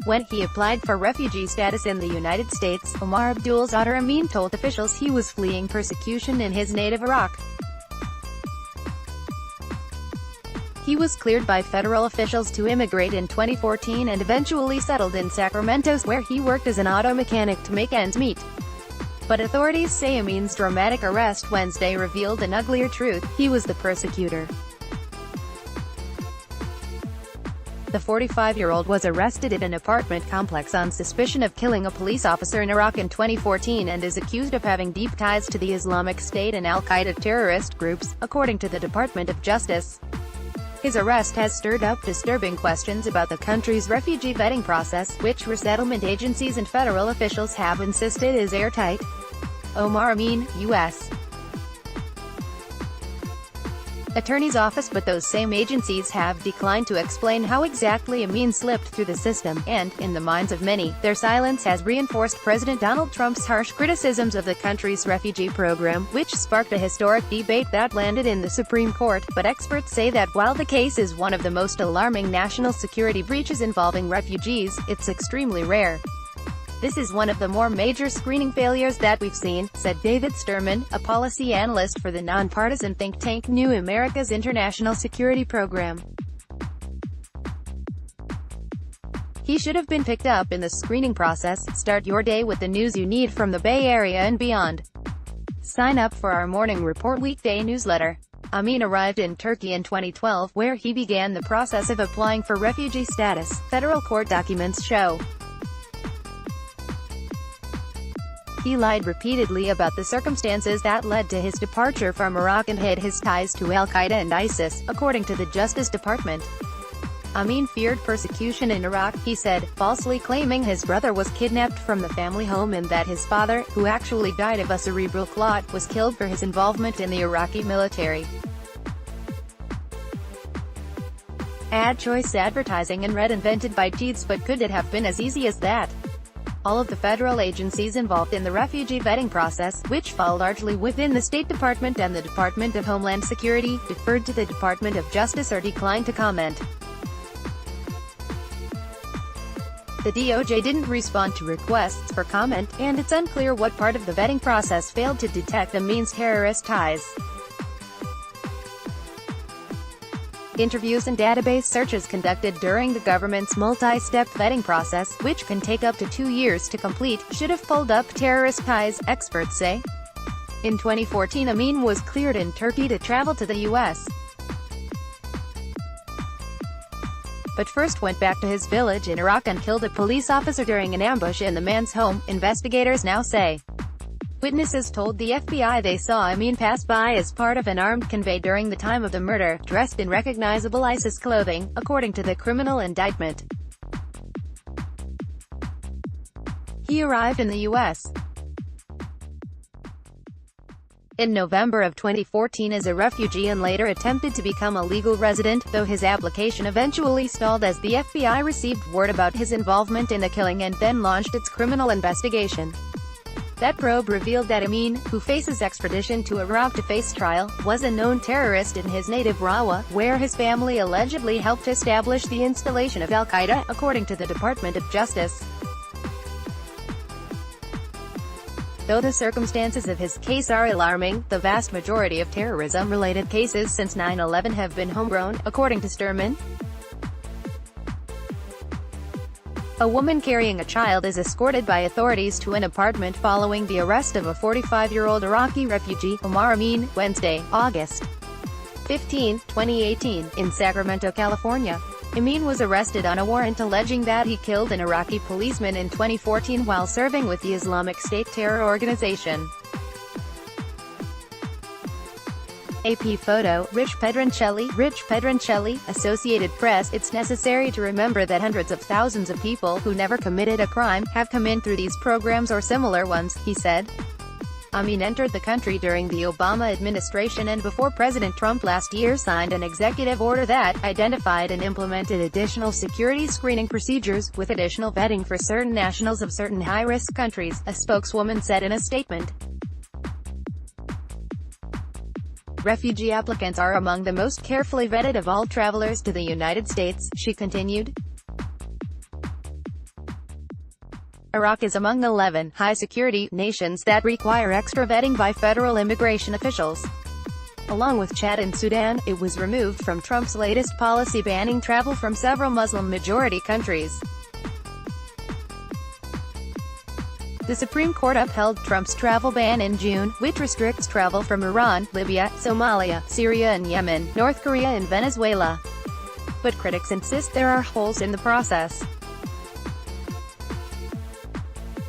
When he applied for refugee status in the United States, Omar Abdul's daughter Amin told officials he was fleeing persecution in his native Iraq. He was cleared by federal officials to immigrate in 2014 and eventually settled in Sacramento, where he worked as an auto mechanic to make ends meet. But authorities say Amin's dramatic arrest Wednesday revealed an uglier truth: he was the persecutor. The 45-year-old was arrested at an apartment complex on suspicion of killing a police officer in Iraq in 2014 and is accused of having deep ties to the Islamic State and al-Qaeda terrorist groups, according to the Department of Justice. His arrest has stirred up disturbing questions about the country's refugee vetting process, which resettlement agencies and federal officials have insisted is airtight. Omar Amin, U.S. Attorney's Office, but those same agencies have declined to explain how exactly Amin slipped through the system, and, in the minds of many, their silence has reinforced President Donald Trump's harsh criticisms of the country's refugee program, which sparked a historic debate that landed in the Supreme Court. But experts say that while the case is one of the most alarming national security breaches involving refugees, it's extremely rare. This is one of the more major screening failures that we've seen, said David Sturman, a policy analyst for the nonpartisan think tank New America's International Security Program. He should have been picked up in the screening process. Start your day with the news you need from the Bay Area and beyond. Sign up for our Morning Report weekday newsletter. Amin arrived in Turkey in 2012, where he began the process of applying for refugee status, federal court documents show. He lied repeatedly about the circumstances that led to his departure from Iraq and hid his ties to al-Qaeda and ISIS, according to the Justice Department. Amin feared persecution in Iraq, he said, falsely claiming his brother was kidnapped from the family home and that his father, who actually died of a cerebral clot, was killed for his involvement in the Iraqi military. Ad choice advertising and read invented by cheats, but could it have been as easy as that? All of the federal agencies involved in the refugee vetting process, which fall largely within the State Department and the Department of Homeland Security, deferred to the Department of Justice or declined to comment. The DOJ didn't respond to requests for comment, and it's unclear what part of the vetting process failed to detect Amin's terrorist ties. Interviews and database searches conducted during the government's multi-step vetting process, which can take up to 2 years to complete, should have pulled up terrorist ties, experts say. In 2014, Amin was cleared in Turkey to travel to the U.S. but first went back to his village in Iraq and killed a police officer during an ambush in the man's home, investigators now say. Witnesses told the FBI they saw Amin pass by as part of an armed convoy during the time of the murder, dressed in recognizable ISIS clothing, according to the criminal indictment. He arrived in the U.S. in November of 2014 as a refugee and later attempted to become a legal resident, though his application eventually stalled as the FBI received word about his involvement in the killing and then launched its criminal investigation. That probe revealed that Amin, who faces extradition to Iraq to face trial, was a known terrorist in his native Rawa, where his family allegedly helped establish the installation of al-Qaeda, according to the Department of Justice. Though the circumstances of his case are alarming, the vast majority of terrorism-related cases since 9/11 have been homegrown, according to Sturman. A woman carrying a child is escorted by authorities to an apartment following the arrest of a 45-year-old Iraqi refugee, Omar Amin, Wednesday, August 15, 2018, in Sacramento, California. Amin was arrested on a warrant alleging that he killed an Iraqi policeman in 2014 while serving with the Islamic State terror organization. AP photo, Rich Pedroncelli, Associated Press. It's necessary to remember that hundreds of thousands of people who never committed a crime have come in through these programs or similar ones, he said. Amin entered the country during the Obama administration and before President Trump last year signed an executive order that identified and implemented additional security screening procedures, with additional vetting for certain nationals of certain high-risk countries, a spokeswoman said in a statement. Refugee applicants are among the most carefully vetted of all travelers to the United States, she continued. Iraq is among 11 high-security nations that require extra vetting by federal immigration officials. Along with Chad and Sudan, it was removed from Trump's latest policy banning travel from several Muslim-majority countries. The Supreme Court upheld Trump's travel ban in June, which restricts travel from Iran, Libya, Somalia, Syria and Yemen, North Korea and Venezuela. But critics insist there are holes in the process.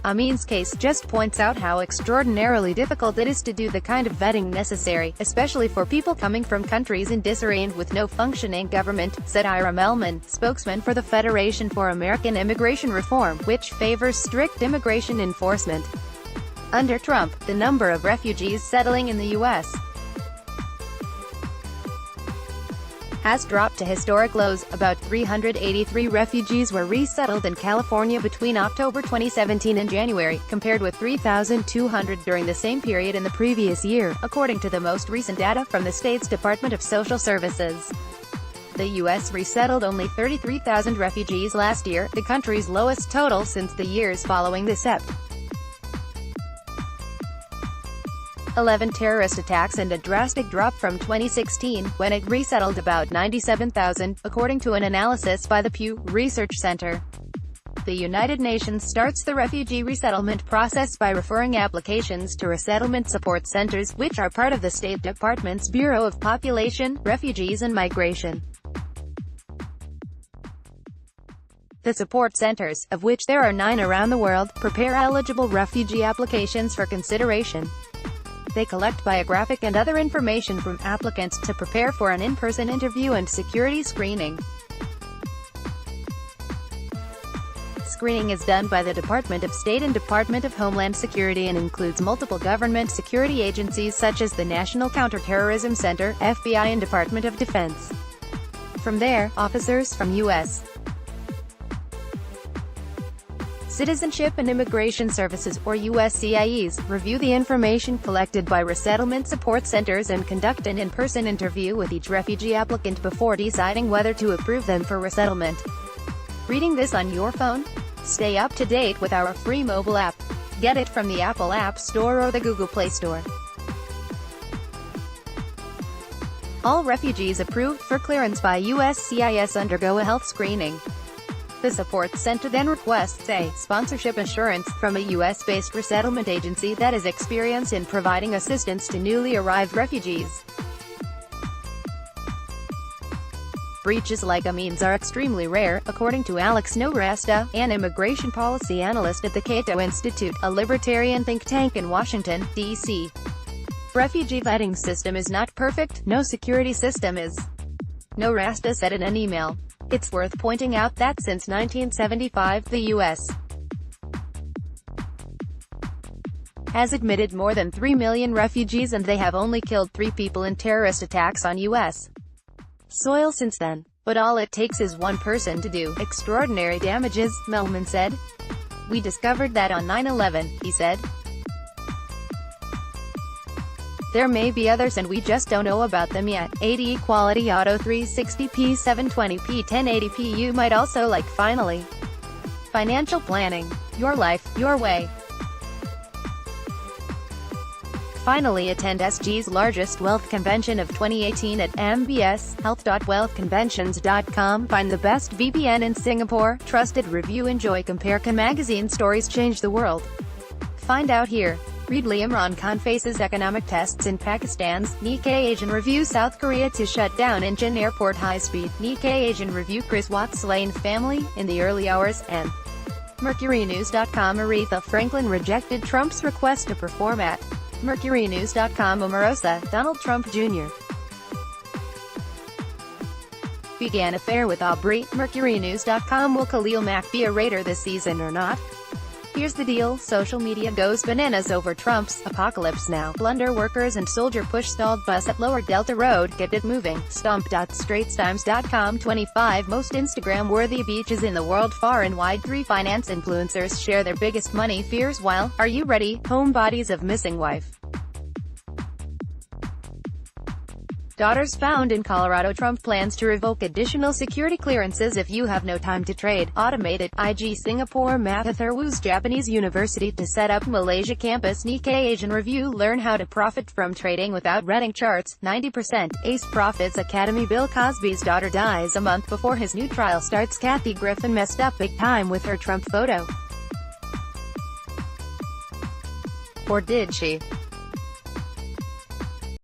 Amin's case just points out how extraordinarily difficult it is to do the kind of vetting necessary, especially for people coming from countries in disarray and with no functioning government, said Ira Melman, spokesman for the Federation for American Immigration Reform, which favors strict immigration enforcement. Under Trump, the number of refugees settling in the U.S. has dropped to historic lows. About 383 refugees were resettled in California between October 2017 and January, compared with 3,200 during the same period in the previous year, according to the most recent data from the state's Department of Social Services. The U.S. resettled only 33,000 refugees last year, the country's lowest total since the years following the Sept. 11 terrorist attacks and a drastic drop from 2016, when it resettled about 97,000, according to an analysis by the Pew Research Center. The United Nations starts the refugee resettlement process by referring applications to resettlement support centers, which are part of the State Department's Bureau of Population, Refugees and Migration. The support centers, of which there are 9 around the world, prepare eligible refugee applications for consideration. They collect biographic and other information from applicants to prepare for an in-person interview and security screening. Screening is done by the Department of State and Department of Homeland Security and includes multiple government security agencies such as the National Counterterrorism Center, FBI and Department of Defense. From there, officers from U.S. Citizenship and Immigration Services, or USCIS, review the information collected by resettlement support centers and conduct an in-person interview with each refugee applicant before deciding whether to approve them for resettlement. Reading this on your phone? Stay up to date with our free mobile app. Get it from the Apple App Store or the Google Play Store. All refugees approved for clearance by USCIS undergo a health screening. The support center then requests a sponsorship assurance from a U.S.-based resettlement agency that has experience in providing assistance to newly arrived refugees. Breaches like Amin's are extremely rare, according to Alex Nowrasta, an immigration policy analyst at the Cato Institute, a libertarian think tank in Washington, D.C. Refugee vetting system is not perfect, no security system is. Nowrasta said in an email. It's worth pointing out that since 1975, the U.S. has admitted more than 3 million refugees and they have only killed 3 people in terrorist attacks on U.S. soil since then. But all it takes is one person to do extraordinary damages, Melman said. We discovered that on 9/11, he said. There may be others and we just don't know about them yet. 80 Quality Auto 360p 720p 1080p. You might also like Finally. Financial planning. Your life, your way. Finally, attend SG's largest wealth convention of 2018 at mbshealth.wealthconventions.com. Find the best VPN in Singapore. Trusted review. Enjoy Compare magazine. Stories change the world. Find out here. Read Imran Khan faces economic tests in Pakistan's Nikkei Asian Review. South Korea to shut down Incheon Airport high-speed. Nikkei Asian Review. Chris Watts slain family in the early hours. And MercuryNews.com. Aretha Franklin rejected Trump's request to perform at MercuryNews.com. Omarosa, Donald Trump Jr. began affair with Aubrey. MercuryNews.com. Will Khalil Mack be a Raider this season or not? Here's the deal. Social media goes bananas over Trump's Apocalypse Now blunder. Workers and soldier push stalled bus at Lower Delta Road. Get it moving. Stomp.straitstimes.com. 25 most Instagram-worthy beaches in the world. Far and wide. 3 finance influencers share their biggest money fears while, are you ready, homebodies of missing wife. Daughters found in Colorado. Trump plans to revoke additional security clearances if you have no time to trade. Automated. IG Singapore Mahathir Wu's Japanese university to set up Malaysia campus. Nikkei Asian Review. Learn how to profit from trading without reading charts. 90%. Ace Profits Academy. Bill Cosby's daughter dies a month before his new trial starts. Kathy Griffin messed up big time with her Trump photo. Or did she?